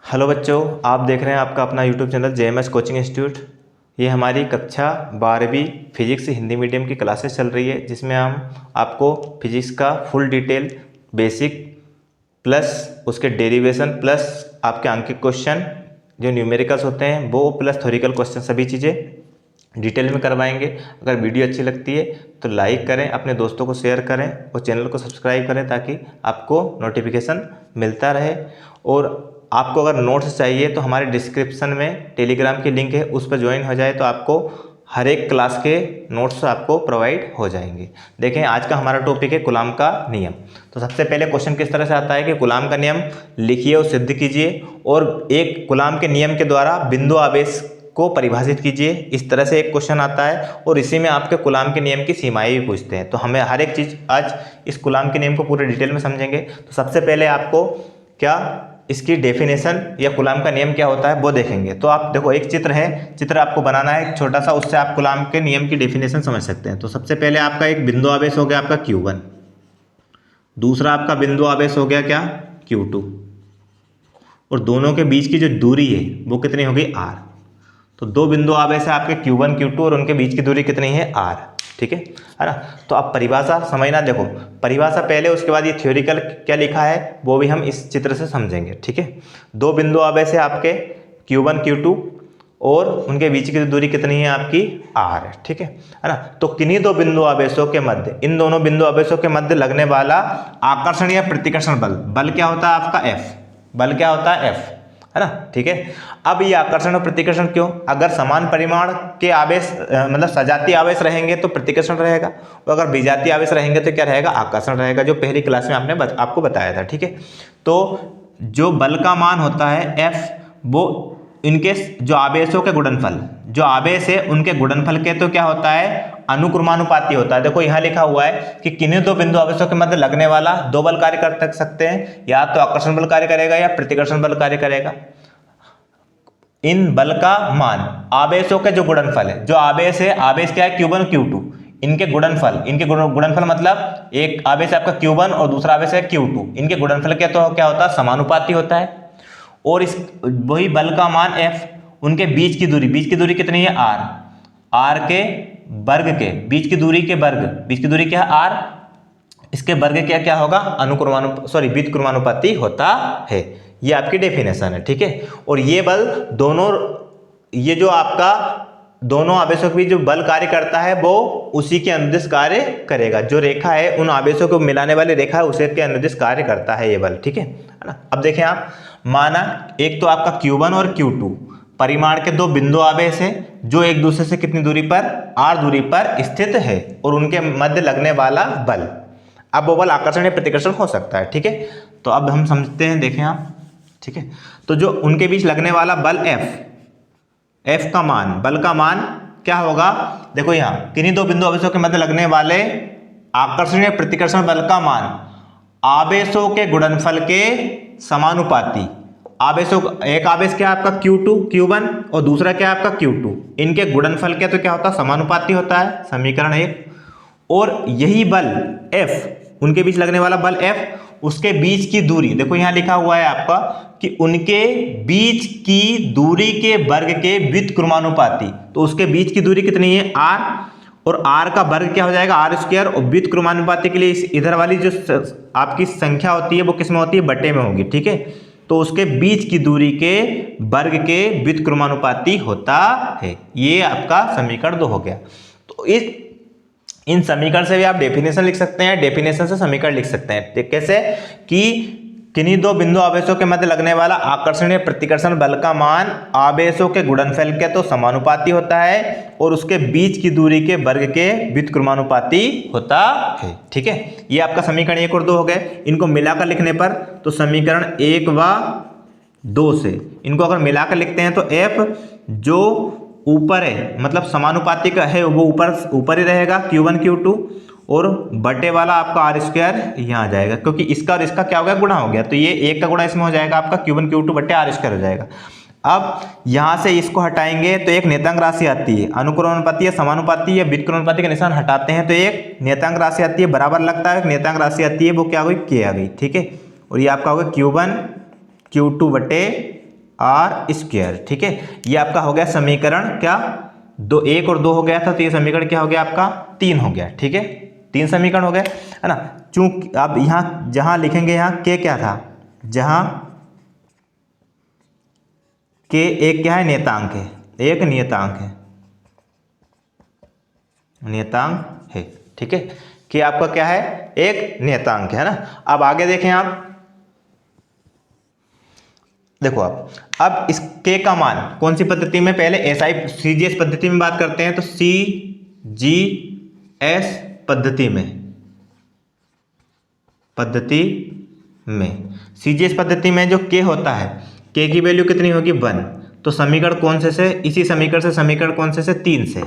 Hello बच्चों, आप देख रहे हैं आपका अपना YouTube channel JMS coaching institute. ये हमारी कक्षा 12वीं फिजिक्स हिंदी मीडियम की क्लासेस चल रही है, जिसमें हम आपको फिजिक्स का फुल डिटेल बेसिक प्लस उसके डेरिवेशन प्लस आपके अंकित क्वेश्चन जो न्यूमेरिकल्स होते हैं वो प्लस थ्योरिकल क्वेश्चन सभी चीज़ें डिटेल में करवाएंगे। अगर वीडियो अच्छी लगती है तो लाइक करें, अपने दोस्तों को शेयर करें और चैनल को सब्सक्राइब करें ताकि आपको नोटिफिकेशन मिलता रहे। और आपको अगर नोट्स चाहिए तो हमारे डिस्क्रिप्शन में टेलीग्राम की लिंक है, उस पर ज्वाइन हो जाए तो आपको हर एक क्लास के नोट्स आपको प्रोवाइड हो जाएंगे। देखें, आज का हमारा टॉपिक है कूलॉम का नियम। तो सबसे पहले क्वेश्चन किस तरह से आता है कि कूलॉम का नियम लिखिए और सिद्ध कीजिए और एक कूलॉम के नियम के द्वारा बिंदु आवेश को परिभाषित कीजिए। इस तरह से एक क्वेश्चन आता है और इसी में आपके कूलॉम के नियम की सीमाएं भी पूछते हैं। तो हमें हर एक चीज़ आज इस कूलॉम के नियम को पूरे डिटेल में समझेंगे। तो सबसे पहले आपको क्या इसकी डेफिनेशन या कूलॉम का नियम क्या होता है वो देखेंगे। तो आप देखो, एक चित्र है, चित्र आपको बनाना है एक छोटा सा, उससे आप कूलॉम के नियम की डेफिनेशन समझ सकते हैं। तो सबसे पहले आपका एक बिंदु आवेश हो गया आपका Q1, दूसरा आपका बिंदु आवेश हो गया क्या Q2, और दोनों के बीच की जो दूरी है वो कितनी हो गई R। तो दो बिंदु आवेश है आपके Q1 Q2 और उनके बीच की दूरी कितनी है R, ठीक है ना। तो आप परिभाषा समझना, देखो परिभाषा पहले, उसके बाद ये थ्योरिकल क्या लिखा है वो भी हम इस चित्र से समझेंगे, ठीक है। दो बिंदु आवेश है आपके Q1 Q2 और उनके बीच की दूरी कितनी है आपकी R है, ठीक है ना। तो किन्हीं दो बिंदु आवेशों के मध्य, इन दोनों बिंदु आवेशों के मध्य लगने वाला आकर्षण या प्रतिकर्षण बल, बल क्या होता है आपका F, बल क्या होता है F, है ना, ठीक है। अब ये आकर्षण और प्रतिकर्षण क्यों, अगर समान परिमाण के आवेश मतलब सजातीय आवेश रहेंगे तो प्रतिकर्षण रहेगा, और अगर विजातीय आवेश रहेंगे तो क्या रहेगा, आकर्षण रहेगा, जो पहली क्लास में आपने आपको बताया था, ठीक है। तो जो बल का मान होता है F, वो इनके जो आवेशों के गुणनफल, जो आवेश है उनके गुणनफल के तो क्या होता है, अनुक्रमानुपाती होता है। देखो यहाँ लिखा हुआ है कि किन्हीं दो बिंदु आवेशों के मध्य लगने वाला दो बल कार्य कर सकते हैं, या तो आकर्षण बल कार्य करेगा या प्रतिकर्षण बल कार्य करेगा। इन बल का मान आवेशों के जो गुणनफल है, जो आवेश है, आवेश क्या है Q1 Q2, इनके गुणनफल, इनके गुणनफल मतलब एक आवेश आपका Q1 और दूसरा आवेश है Q2, इनके गुणनफल के तो क्या होता है, समानुपाती होता है। और इस वही बल का मान F, उनके बीच की दूरी, बीच की दूरी कितनी है R, R के वर्ग के बीच की दूरी के वर्ग, बीच की दूरी क्या है R, इसके वर्ग क्या क्या होगा, व्युत्क्रमानुपाती होता है। ये आपकी डेफिनेशन है, ठीक है। और ये बल दोनों, ये जो आपका दोनों आवेशों के बीच जो बल कार्य करता है वो उसी के अनुदिश कार्य करेगा, जो रेखा है उन आवेशों को मिलाने वाली रेखा है उसी के अनुदिश कार्य करता है ये बल, ठीक है ना। अब देखें आप, माना एक तो आपका Q1 और Q2 परिमाण के दो बिंदु आवेश हैं जो एक दूसरे से कितनी दूरी पर, R दूरी पर स्थित है, और उनके मध्य लगने वाला बल, अब वो बल आकर्षण या प्रतिकर्षण हो सकता है, ठीक है। तो अब हम समझते हैं, देखें आप, ठीक है। तो जो उनके बीच लगने वाला बल F का मान, बल का मान क्या होगा, देखो यहाँ किन्हीं दो बिंदु आवेशों के मध्य लगने वाले आकर्षण या प्रतिकर्षण बल का मान आवेशों के गुणनफल के समानुपाती, आवेशों, एक आवेश क्या है आपका Q1 और दूसरा क्या है आपका Q2, इनके गुणनफल के तो क्या होता है, समानुपाती होता है, समीकरण 1। और यही बल F, उनके बीच लगने वाला बल F, उसके बीच की दूरी, देखो यहां लिखा हुआ है आपका कि उनके बीच की दूरी के वर्ग के व्युत्क्रमानुपाती, तो उसके बीच की दूरी कितनी है R, और R का वर्ग क्या हो जाएगा R², और व्युत्क्रमानुपाती के लिए इधर वाली जो आपकी संख्या होती है वो किस में होती है, बटे में होगी, ठीक है। तो उसके बीच की दूरी के वर्ग के व्युत्क्रमानुपाती होता है। ये आपका समीकरण 2 हो गया। तो इन समीकरण से भी आप डेफिनेशन लिख सकते हैं, डेफिनेशन से समीकरण लिख सकते हैं। कैसे कि किन्हीं दो बिंदु आवेशों के मध्य लगने वाला आकर्षण या प्रतिकर्षण बल का मान आवेशों के गुणनफल के तो समानुपाती होता है और उसके बीच की दूरी के वर्ग के व्युत्क्रमानुपाती होता है, ठीक है। ये आपका समीकरण 1 और 2 हो गए। इनको मिलाकर लिखने पर तो समीकरण 1 व 2 से इनको अगर मिलाकर लिखते हैं तो F जो ऊपर है, मतलब समानुपाती का है, वो ऊपर ही रहेगा Q1 Q2, और बटे वाला आपका R² यहाँ आ जाएगा, क्योंकि इसका और इसका क्या हो गया, गुणा हो गया, तो ये एक का गुणा इसमें हो जाएगा आपका Q1 Q2 बटे R² हो जाएगा। अब यहाँ से इसको हटाएंगे तो एक नेतांक राशि आती है, अनुक्रमानुपाती या समानुपाती या व्युत्क्रमानुपाती का निशान हटाते हैं तो एक नेतांक राशि आती है, बराबर लगता है, एक नेतांक राशि आती है, वो क्या हो गई, K आ गई, ठीक है। और ये आपका होगा Q1 Q2 बटे आर स्क्वायर। ठीक है, ये आपका हो गया समीकरण क्या, 1 और 2 हो गया था, तो ये समीकरण क्या हो गया आपका 3 हो गया। ठीक है, 3 समीकरण हो गए, है ना। चूंकि अब यहाँ जहाँ लिखेंगे, यहाँ के क्या था, जहाँ के एक क्या है, नियतांक है, एक नियतांक है, नियतांक है। ठीक है, कि आपका क्या है, एक नियतांक है ना। अब आगे देखें आप, देखो अब इस के का मान कौन सी पद्धति में, पहले एसआई सीजीएस पद्धति में बात करते हैं, तो सीजीएस पद्धति में सीजीएस पद्धति में जो के होता है, के की वैल्यू कितनी होगी 1। तो समीकरण कौन से इसी समीकरण कौन से 3 से,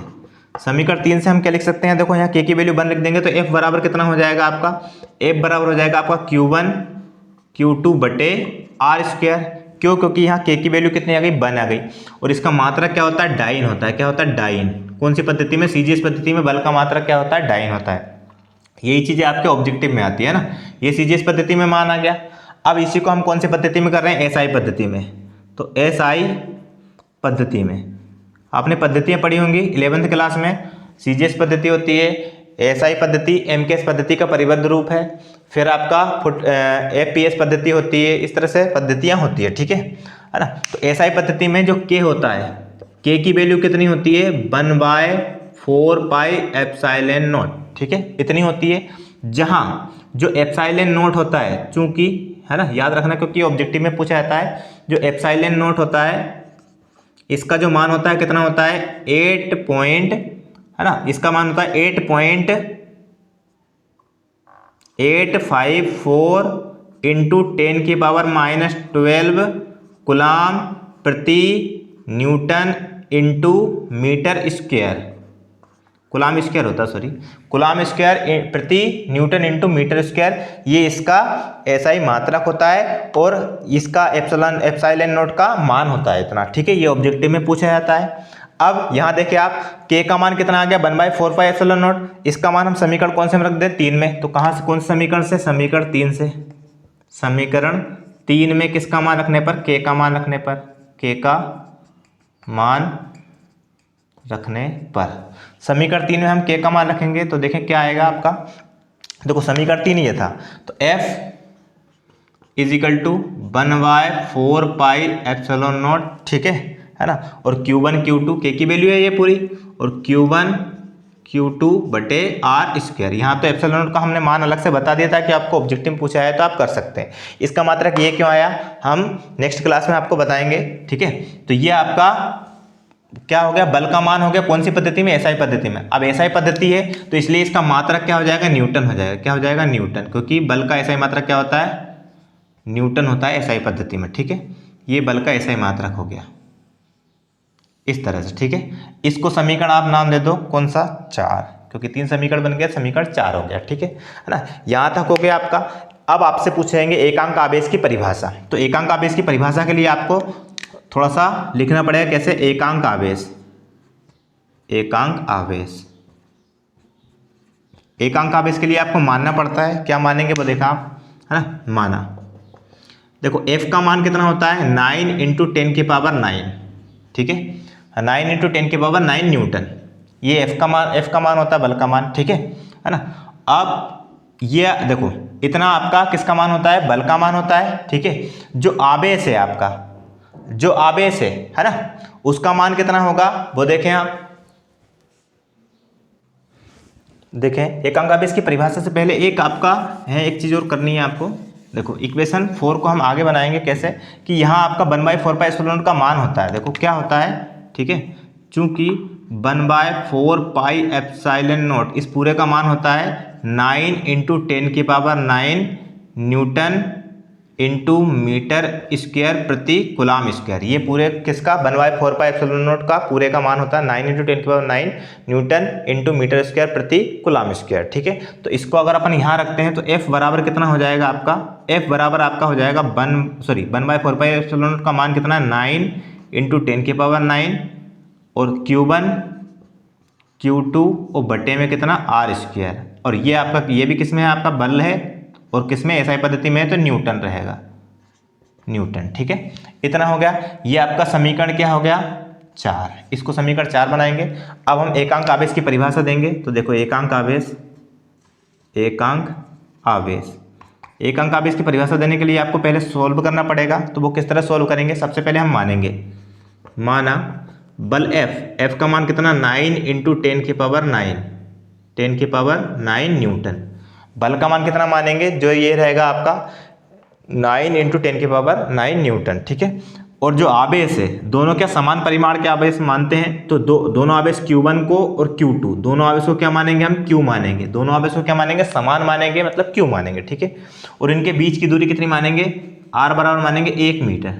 समीकरण 3 से हम क्या लिख सकते हैं, देखो यहाँ के की वैल्यू 1 लिख देंगे, तो एफ बराबर कितना हो जाएगा आपका, एफ बराबर हो जाएगा आपका Q1 Q2 बटे आर स्क्वायर। क्यों, क्योंकि यहाँ के की वैल्यू कितनी आ गई, 1 आ गई, और इसका मात्रक क्या होता है, डाइन होता है। क्या होता है, डाइन। कौन सी पद्धति में, सीजीएस पद्धति में बल का मात्रक क्या होता है, डाइन होता है। यही चीजें आपके ऑब्जेक्टिव में आती है ना। ये सीजीएस पद्धति में मान आ गया। अब इसी को हम कौन सी पद्धति में कर रहे हैं, एसआई पद्धति में। तो एसआई पद्धति में आपने पद्धतियां पढ़ी होंगी 11th क्लास में। सीजीएस पद्धति होती है, एसआई पद्धति एमकेएस पद्धति का परिबद्ध रूप है, फिर आपका एफपीएस पद्धति होती है। इस तरह से पद्धतियां होती है। ठीक है ना। तो एसआई पद्धति में जो के होता है, के की वैल्यू कितनी होती है, 1/4 पाई एप्सिलॉन नॉट। ठीक है, इतनी होती है। जहां जो एप्सिलॉन नॉट होता है, चूंकि है ना, याद रखना क्योंकि ऑब्जेक्टिव में पूछा जाता है, जो एप्सिलॉन नॉट होता है इसका जो मान होता है कितना होता है, 8 पॉइंट, है ना, इसका मान होता है 8.854 इंटू 10 की पावर -12 कूलाम प्रति newton into metre square. Coulomb square होता है, सॉरी, कूलाम स्क्वायर प्रति न्यूटन इंटू मीटर स्क्वायर। ये इसका एसआई मात्रक होता है, और इसका एप्सिलॉन नॉट का मान होता है इतना। ठीक है, ये ऑब्जेक्टिव में पूछा जाता है। अब यहाँ देखिए आप, के का मान कितना आ गया, 1/4 पाई एप्सिलॉन नॉट। इसका मान हम समीकरण कौन से में रख दें, 3 में। तो कहाँ से, कौन से समीकरण से, समीकरण 3 से। समीकरण 3 में किसका मान रखने पर, के का मान रखने पर, के का मान रखने पर समीकरण 3 में हम के का मान रखेंगे, तो देखें क्या आएगा आपका। देखो समीकरण 3 ये था, तो F is equal to 1/4 pi epsilon not. ठीक है ना। और Q1 Q2 के की वैल्यू है ये पूरी, और Q1 Q2 बटे आर स्क्वायर। यहाँ तो एप्सिलॉन नॉट का हमने मान अलग से बता दिया था कि आपको ऑब्जेक्टिव में पूछा है तो आप कर सकते हैं। इसका मात्रक ये क्यों आया, हम नेक्स्ट क्लास में आपको बताएंगे। ठीक है, तो ये आपका क्या हो गया, बल का मान हो गया कौन सी पद्धति में, एसआई पद्धति में। अब एसआई पद्धति है तो इसलिए इसका मात्रक क्या हो जाएगा, न्यूटन हो जाएगा। क्या हो जाएगा, न्यूटन, क्योंकि बल का एसआई मात्रक क्या होता है, न्यूटन होता है एसआई पद्धति में। ठीक है, ये बल का एसआई मात्रक हो गया इस तरह से। ठीक है, इसको समीकरण आप नाम दे दो कौन सा, 4, क्योंकि 3 समीकरण बन गया, समीकरण 4 हो गया। ठीक है ना, यहाँ तक हो गया आपका। अब आपसे पूछेंगे एकांक आवेश की परिभाषा। तो एकांक आवेश की परिभाषा के लिए आपको थोड़ा सा लिखना पड़ेगा, कैसे, एकांक आवेश। एकांक आवेश, एकांक आवेश के लिए आपको मानना पड़ता है। क्या मानेंगे वो देखा आप, है ना, माना। देखो F का मान कितना होता है, 9 × 10 की पावर 9। ठीक है, 9 × 10 की पावर 9 न्यूटन। ये F का मान होता है बल का मान। ठीक है ना। अब ये देखो इतना आपका किसका मान होता है, बल का मान होता है। ठीक है, जो आवेश है आपका, जो आवेश है ना, उसका मान कितना होगा वो देखें आप। देखें एकांक आवेश की परिभाषा से पहले एक आपका है, एक चीज और करनी है आपको। देखो इक्वेशन 4 को हम आगे बनाएंगे कैसे, कि यहाँ आपका 1/4 पाई एप्सिलॉन नॉट का मान होता है। देखो क्या होता है, ठीक है, चूंकि 1/4 पाई एप्सिलॉन नॉट इस पूरे का मान होता है 9 × 10 की power 9 newton into metre square प्रति कूलाम स्क्वायर। ये पूरे किसका, 1/4 पाई एप्सिलॉन नॉट का पूरे का मान होता है 9 × 10 की power 9 newton into metre square प्रति कूलाम स्क्वायर। ठीक है, तो इसको अगर अपन यहाँ रखते हैं तो F बराबर कितना हो जाएगा आपका, F बराबर आपका हो जाएगा 1/4 पाई एप्सिलॉन नॉट का मान कितना है 9 × 10 की पावर 9, और Q1 Q2 और बटे में कितना आर स्क्वायर। और ये आपका, ये भी किस में है, आपका बल है, और किसमें, एसआई पद्धति में है तो न्यूटन रहेगा। न्यूटन। ठीक है, इतना हो गया। ये आपका समीकरण क्या हो गया 4, इसको समीकरण 4 बनाएंगे। अब हम एकांक आवेश की परिभाषा देंगे। तो देखो एकांक आवेश, एकांक आवेश, एकांक आवेश की परिभाषा देने के लिए आपको पहले सोल्व करना पड़ेगा। तो वो किस तरह सोल्व करेंगे, सबसे पहले हम मानेंगे, माना बल F, F का मान कितना 9 इंटू 10⁻9, 10⁻9 न्यूटन। बल का मान कितना मानेंगे, जो ये रहेगा आपका 9 इंटू 10⁻9 न्यूटन। ठीक है, और जो आवेश है दोनों क्या समान परिमाण के आवेश मानते हैं। तो दोनों आवेश Q1 को और Q2, दोनों आवेश को क्या मानेंगे हम Q मानेंगे, दोनों आवेश को क्या मानेंगे समान मानेंगे, मतलब Q मानेंगे। ठीक है, और इनके बीच की दूरी कितनी मानेंगे, R बराबर मानेंगे 1 मीटर,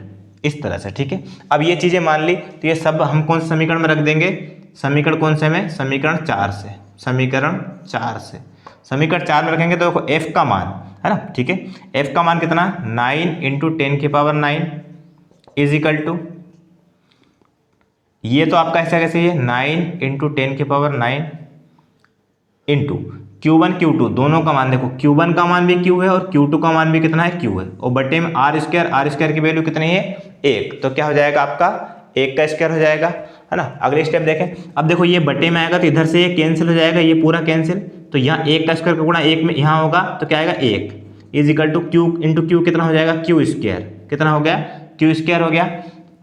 इस तरह से। ठीक है, अब ये चीजें मान ली तो ये सब हम कौन से समीकरण में रख देंगे, समीकरण कौन से में, समीकरण 4 से, समीकरण 4 से, समीकरण 4 में रखेंगे। तो देखो F का मान है ना, ठीक है, F का मान कितना 9 इंटू 10⁻9 इज इक्वल टू, ये तो आपका ऐसा कैसे है 9 इंटू 10⁻9 इंटू Q1 Q2 दोनों का मान, देखो Q1 का मान भी Q है और Q2 का मान भी कितना है Q है, और बटे में R स्क्वायर की वैल्यू कितनी है 1, तो क्या हो जाएगा आपका 1 का स्क्वायर हो जाएगा, है ना। अगले स्टेप देखें, अब देखो ये बटे में आएगा तो इधर से ये कैंसिल हो जाएगा, ये पूरा कैंसिल, तो यहाँ 1 का स्क्वायर का गुणा 1 में यहाँ होगा तो क्या आएगा 1 is equal to Q into Q कितना हो जाएगा Q स्क्वायर, कितना हो गया Q स्क्वायर हो गया।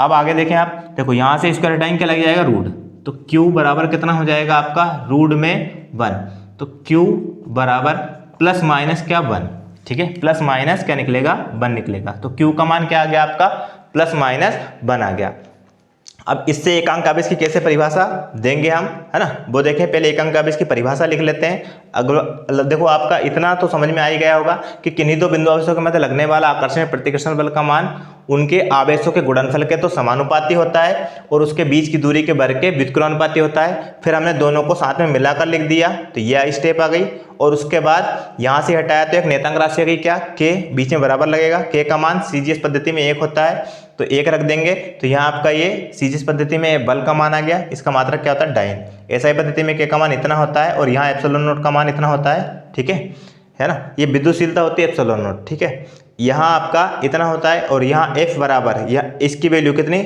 अब आगे देखें आप, देखो यहाँ से स्क्वायर हटाएंगे क्या लग जाएगा रूट, तो Q बराबर कितना हो जाएगा आपका रूट में 1, तो Q बराबर प्लस माइनस क्या 1। ठीक है, प्लस माइनस क्या निकलेगा 1 निकलेगा, तो Q का मान क्या आ गया आपका प्लस माइनस 1 आ गया। अब इससे एकांक आवेश की कैसे परिभाषा देंगे हम, है ना, वो देखें। पहले एकांक आवेश की परिभाषा लिख लेते हैं। अगर देखो आपका इतना तो समझ में आ ही गया होगा कि किन्हीं दो बिंदु आवेशों के मध्य लगने वाला आकर्षण प्रतिकर्षण बल का मान उनके आवेशों के गुणनफल के तो समानुपाती होता है और उसके बीच की दूरी के वर्ग के व्युत्क्रमानुपाती होता है। फिर हमने दोनों को साथ में मिलाकर लिख दिया, तो यह स्टेप आ गई। और उसके बाद यहाँ से हटाया तो एक नेतांक राशि आ गई क्या k, बीच में बराबर लगेगा, k का मान सीजीएस पद्धति में 1 होता है तो 1 रख देंगे। तो यहाँ आपका ये सीजीएस पद्धति में बल का मान आ गया, इसका मात्रक क्या होता है डाइन। एसआई पद्धति में k का मान इतना होता है और यहाँ एप्सिलॉन नॉट का मान इतना होता है। ठीक है ना, ये विद्युतशीलता होती है एप्सिलॉन नॉट। ठीक है, यहाँ आपका इतना होता है और यहाँ f बराबर, या इसकी वैल्यू कितनी,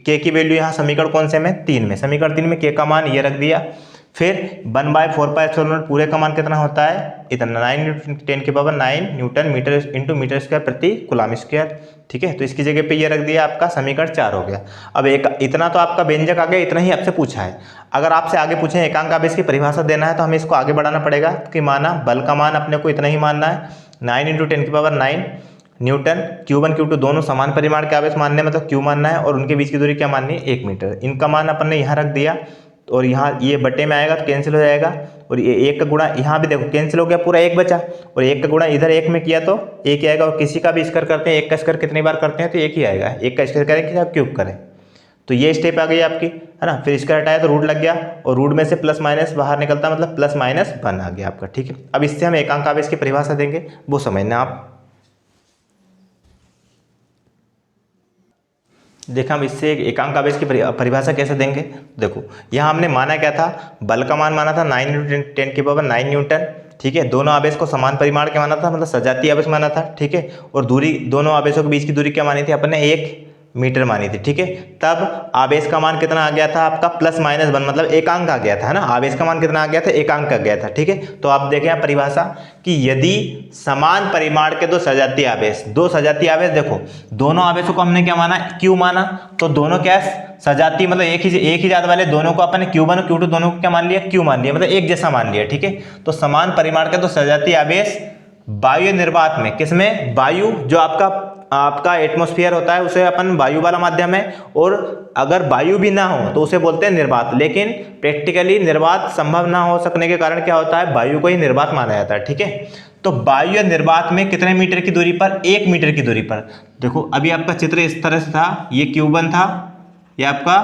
k की वैल्यू यहाँ समीकरण कौन से में 3 में, समीकरण 3 में k का मान ये रख दिया। फिर 1/4 एप्सिलॉन नॉट पूरे का मान कितना होता है इतना 9 into 10⁻9 newton metre into metre square प्रति कूलम स्क्वायर। ठीक है, तो इसकी जगह पे ये रख दिया, आपका समीकरण 4 हो गया। अब एक इतना तो आपका व्यंजक आ गया, इतना ही आपसे पूछा है। अगर आपसे आगे पूछे एकांक आवेश की परिभाषा देना है तो हमें इसको आगे बढ़ाना पड़ेगा कि माना बल का मान अपने को इतना ही मानना है 9 इंटू 10⁻9 न्यूटन, Q1 Q2 दोनों समान परिमाण के आवेश मानने मतलब Q मानना है और उनके बीच की दूरी क्या माननी है 1 मीटर। इनका मान अपन ने यहाँ रख दिया और यहाँ ये बटे में आएगा तो कैंसिल हो जाएगा, और ये 1 का गुणा यहाँ भी देखो कैंसिल हो गया, पूरा 1 बचा, और 1 का गुणा इधर 1 में किया तो 1 ही आएगा। और किसी का भी स्क्वायर करते हैं 1 का स्क्वायर कितनी बार करते हैं तो 1 ही आएगा, 1 का स्क्वायर करें कि आप क्यूब करें। तो ये स्टेप आ गई आपकी, है ना। फिर स्क्वायर हटाया तो रूट लग गया और रूट में से प्लस माइनस बाहर निकलता मतलब प्लस माइनस 1 आ गया आपका। ठीक है, अब इससे हम एकांक आवेश की परिभाषा देंगे, वो समझना आप। देखा हम इससे एकांक आवेश की परिभाषा कैसे देंगे। देखो यहाँ हमने माना क्या था, बल का मान माना था 9 इंटू 10⁻9 न्यूटन। ठीक है, दोनों आवेश को समान परिमाण के माना था, मतलब सजातीय आवेश माना था। ठीक है, और दूरी दोनों आवेशों के बीच की दूरी क्या मानी थी अपन ने 1 मीटर मानी थी। ठीक है, तब आवेश का मान कितना आ गया था आपका प्लस माइनस 1, मतलब एकांक आ गया था, है ना। आवेश का मान कितना आ गया था, एकांक आ गया था। ठीक है, तो आप देखें यहाँ परिभाषा कि यदि समान परिमाण के दो सजातीय आवेश, देखो दोनों आवेशों को हमने क्या माना Q माना, तो दोनों क्या सजातीय मतलब एक ही जात वाले दोनों को अपन Q1 और Q2 दोनों को क्या मान लिया Q मान लिया, मतलब एक जैसा मान लिया। ठीक है, तो समान परिमाण के दो सजातीय आवेश वायु निर्वात में, किसमें, वायु जो आपका एटमॉस्फेयर होता है उसे अपन वायु वाला माध्यम है, और अगर वायु भी ना हो तो उसे बोलते हैं निर्वात। लेकिन प्रैक्टिकली निर्वात संभव ना हो सकने के कारण क्या होता है, वायु को ही निर्वात माना जाता है। ठीक है, तो वायु या निर्वात में कितने मीटर की दूरी पर, 1 मीटर की दूरी पर। देखो अभी आपका चित्र इस तरह से था, ये Q1 था, ये आपका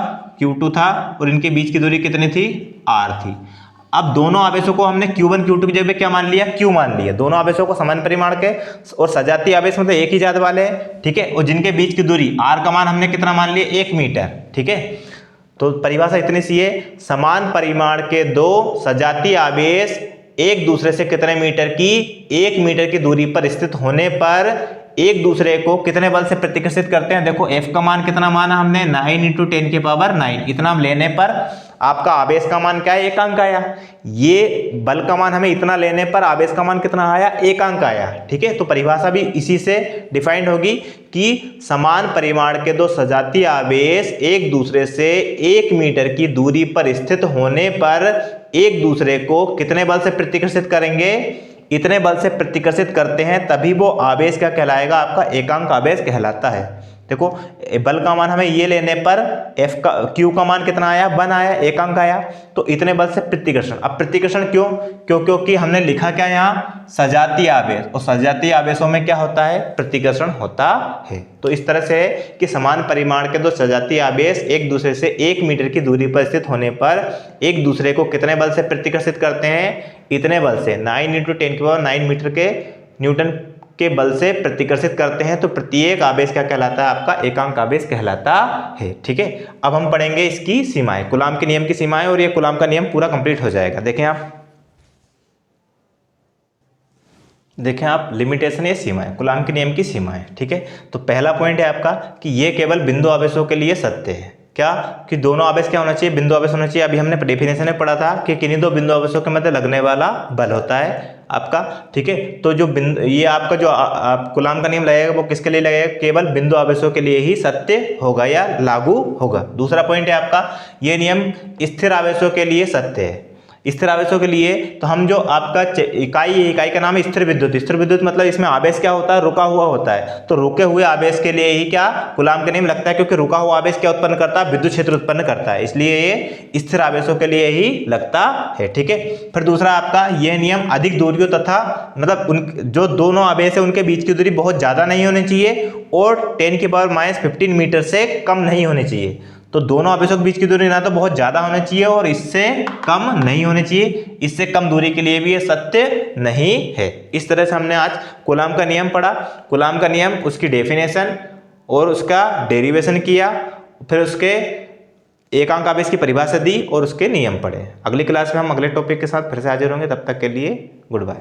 Q2 था, और इनके बीच की दूरी कितनी थी, R थी। अब दोनों आवेशों को हमने Q1 Q2 की जगह क्या मान लिया, Q मान लिया। दोनों आवेशों को समान परिमाण के और सजातीय आवेश मतलब एक ही जात वाले हैं। ठीक है, और जिनके बीच की दूरी R का मान हमने कितना मान लिया, 1 मीटर। ठीक है, तो परिभाषा इतनी सी है, समान परिमाण के दो सजातीय आवेश एक दूसरे से कितने मीटर की, 1 मीटर की दूरी पर स्थित होने पर एक दूसरे को कितने बल से प्रतिकर्षित करते हैं। देखो F का मान कितना माना हमने, 9 × 10⁹ इतना लेने पर आपका आवेश का मान क्या है, 1 अंक आया। ये बल का मान हमें इतना लेने पर आवेश का मान कितना आया, 1 अंक आया। ठीक है, तो परिभाषा भी इसी से डिफाइंड होगी कि समान परिमाण के दो सजातीय आवेश एक दूसरे से 1 मीटर की दूरी पर स्थित होने पर एक दूसरे को कितने बल से प्रतिकर्षित करेंगे, इतने बल से प्रतिकर्षित करते हैं, तभी वो आवेश क्या कहलाएगा, आपका एकांक आवेश कहलाता है। देखो बल का मान हमें ये लेने पर Q का मान कितना आया, 1 आया, 1 अंक आया, तो इतने बल से प्रतिकर्षण। अब प्रतिकर्षण क्योंकि हमने लिखा क्या यहाँ, सजातीय आवेश, और सजातीय आवेशों में क्या होता है, प्रतिकर्षण होता है। तो इस तरह से है कि समान परिमाण के दो सजातीय आवेश एक दूसरे से 1 मीटर की दूरी पर स्थित होने पर एक दूसरे को कितने बल से प्रतिकर्षित करते हैं, इतने बल से 9 × 10⁹ मीटर के न्यूटन के बल से प्रतिकर्षित करते हैं। तो प्रत्येक आवेश क्या कहलाता है, आपका एकांक आवेश कहलाता है। ठीक है, अब हम पढ़ेंगे इसकी सीमाएं, कूलाम के नियम की सीमाएं, और ये कूलाम का नियम पूरा कंप्लीट हो जाएगा। देखें आप लिमिटेशन, ये सीमाएं, कूलाम के नियम की सीमाएं। ठीक है, तो पहला पॉइंट है आपका कि ये केवल बिंदु आवेशों के लिए सत्य है। क्या कि दोनों आवेश क्या होना चाहिए, बिंदु आवेश होना चाहिए। अभी हमने डेफिनेशन में पढ़ा था कि किन्हीं दो बिंदु आवेशों के मध्य लगने वाला बल होता है आपका। ठीक है, तो जो ये आपका जो आप कूलाम का नियम लगेगा वो किसके लिए लगेगा, केवल बिंदु आवेशों के लिए ही सत्य होगा या लागू होगा। दूसरा पॉइंट है आपका, ये नियम स्थिर आवेशों के लिए सत्य है। स्थिर आवेशों के लिए तो हम जो आपका इकाई का नाम है स्थिर विद्युत। स्थिर विद्युत मतलब इसमें आवेश क्या होता है, रुका हुआ होता है। तो रुके हुए आवेश के लिए ही क्या कूलाम का नियम लगता है, क्योंकि रुका हुआ आवेश क्या उत्पन्न करता है, विद्युत क्षेत्र उत्पन्न करता है, इसलिए ये स्थिर आवेशों के लिए ही लगता है। ठीक है, फिर दूसरा आपका यह नियम अधिक दूरियों तथा मतलब उन जो दोनों आवेश है उनके बीच की दूरी बहुत ज्यादा नहीं होनी चाहिए और 10⁻⁻15 मीटर से कम नहीं होनी चाहिए। तो दोनों आवेशों के बीच की दूरी ना तो बहुत ज्यादा होनी चाहिए और इससे कम नहीं होनी चाहिए। इससे कम दूरी के लिए भी ये सत्य नहीं है। इस तरह से हमने आज कूलाम का नियम पढ़ा। कूलाम का नियम, उसकी डेफिनेशन और उसका डेरिवेशन किया, फिर उसके एकांक आवेश की परिभाषा दी और उसके नियम पढ़े। अगली क्लास में हम अगले टॉपिक के साथ फिर से हाजिर होंगे। तब तक के लिए गुड बाय।